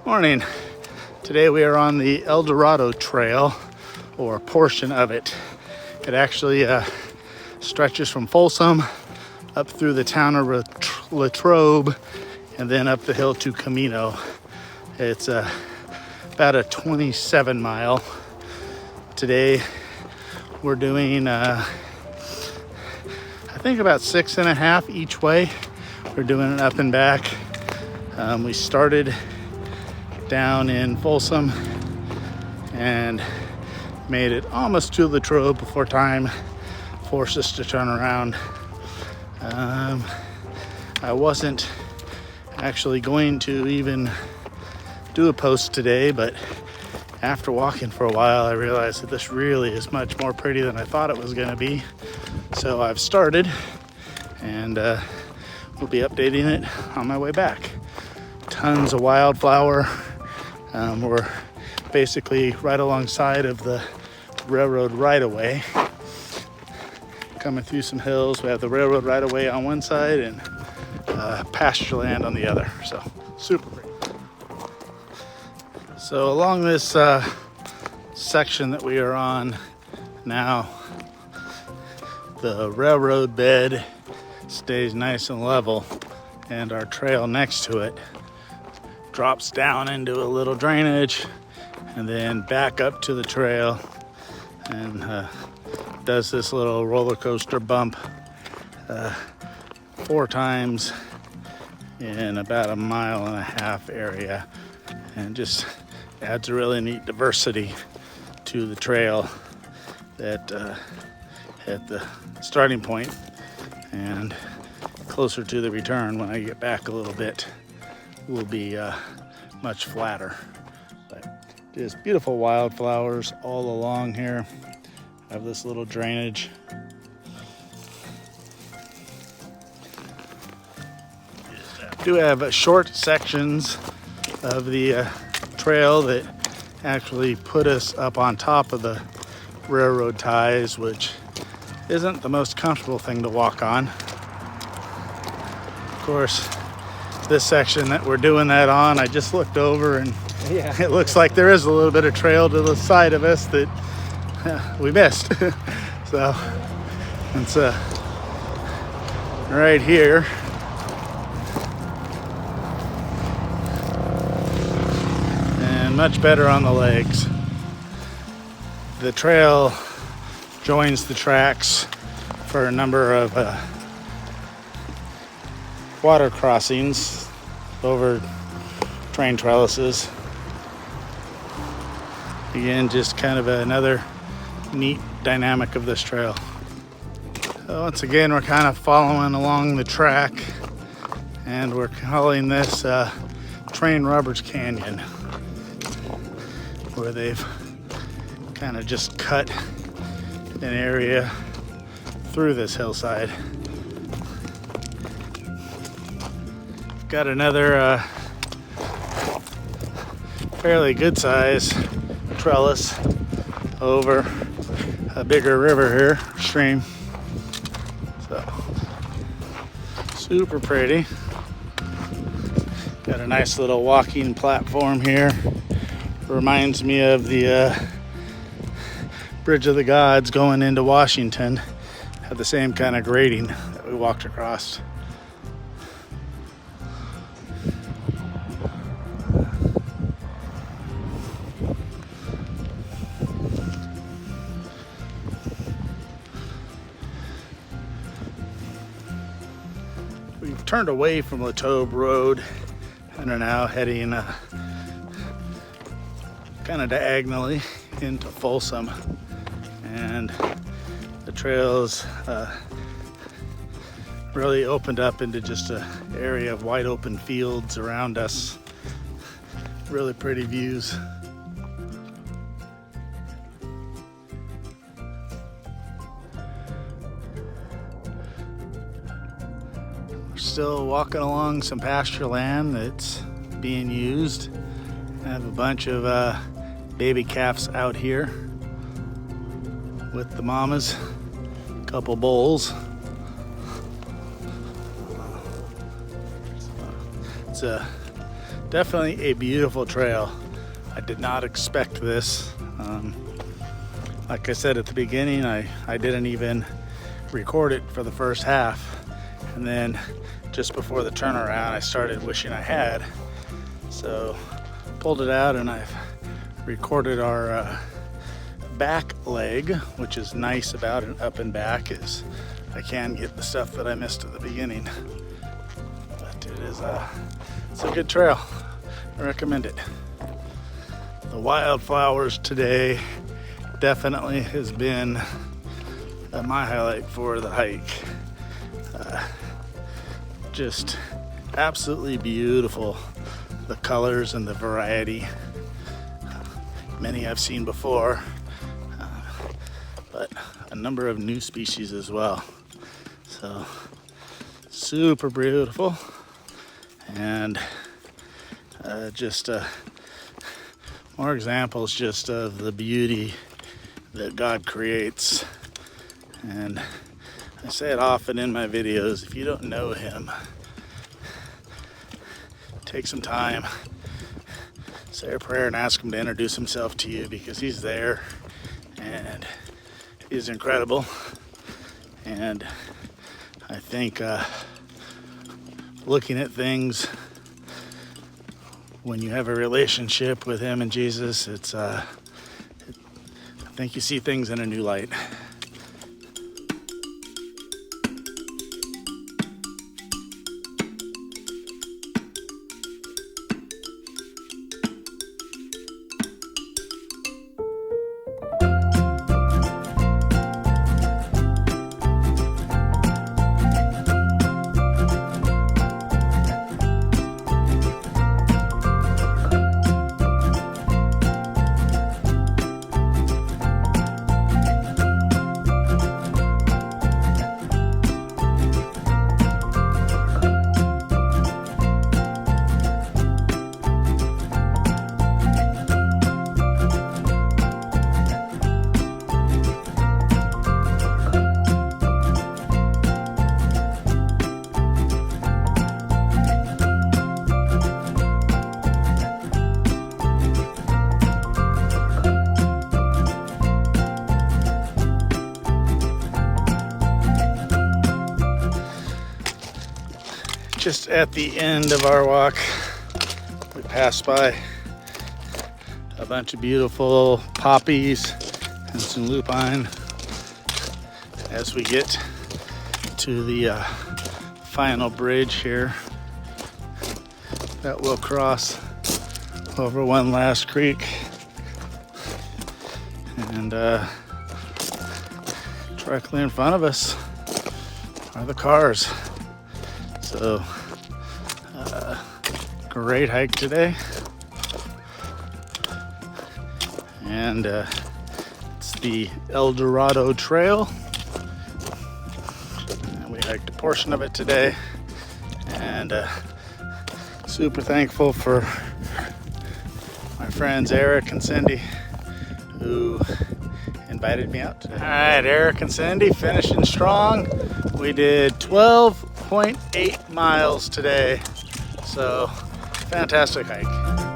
Morning. Today we are on the Dorado Trail, or a portion of it. It actually stretches from Folsom up through the town of Latrobe and then up the hill to Camino. It's about a 27 mile. Today we're doing I think about 6.5 each way. We're doing it up and back. We started down in Folsom and made it almost to Latrobe before time forced us to turn around. I wasn't actually going to even do a post today, but after walking for a while I realized that this really is much more pretty than I thought it was going to be. So I've started, and we'll be updating it on my way back. Tons of wildflower. We're basically right alongside of the railroad right-of-way. Coming through some hills. We have the railroad right-of-way on one side and pasture land on the other. So super pretty. So along this section that we are on now, the railroad bed stays nice and level, and our trail next to it drops down into a little drainage and then back up to the trail and does this little roller coaster bump 4 times in about a 1.5 mile area, and just adds a really neat diversity to the trail that at the starting point and closer to the return when I get back a little bit will be much flatter. But just beautiful wildflowers all along here. I have this little drainage. Do have short sections of the trail that actually put us up on top of the railroad ties, which isn't the most comfortable thing to walk on. Of course, this section that we're doing that on, I just looked over and it looks like there is a little bit of trail to the side of us that we missed. So it's right here. And much better on the legs. The trail joins the tracks for a number of water crossings over train trellises. Again, just kind of another neat dynamic of this trail. So once again, we're kind of following along the track, and we're calling this Train Robbers Canyon, where they've kind of just cut an area through this hillside. Got another fairly good size trellis over a bigger river here, stream. So super pretty. Got a nice little walking platform here. Reminds me of the Bridge of the Gods going into Washington. Had the same kind of grading that we walked across. We've turned away from Latrobe Road and are now heading kind of diagonally into Folsom, and the trails really opened up into just an area of wide open fields around us. Really pretty views. We're still walking along some pasture land that's being used. I have a bunch of baby calves out here with the mamas, a couple bulls. It's a definitely a beautiful trail. I did not expect this. Like I said at the beginning, I didn't even record it for the first half. And then just before the turnaround, I started wishing I had. So pulled it out and I've recorded our back leg, which is nice about an up and back is I can get the stuff that I missed at the beginning. But it's a good trail. I recommend it. The wildflowers today definitely has been my highlight for the hike. Just absolutely beautiful, the colors and the variety. Many I've seen before, but a number of new species as well. So super beautiful, and just more examples just of the beauty that God creates. And I say it often in my videos, if you don't know him, take some time, say a prayer and ask him to introduce himself to you, because he's there and he's incredible. And I think looking at things when you have a relationship with him and Jesus, I think you see things in a new light. Just at the end of our walk, we passed by a bunch of beautiful poppies and some lupine. As we get to the final bridge here that we'll cross over one last creek, and directly in front of us are the cars. So, great hike today, and it's the Dorado Trail, and we hiked a portion of it today, and super thankful for my friends Eric and Cindy who invited me out today. All right, Eric and Cindy finishing strong. We did 12.8 miles today, so fantastic hike.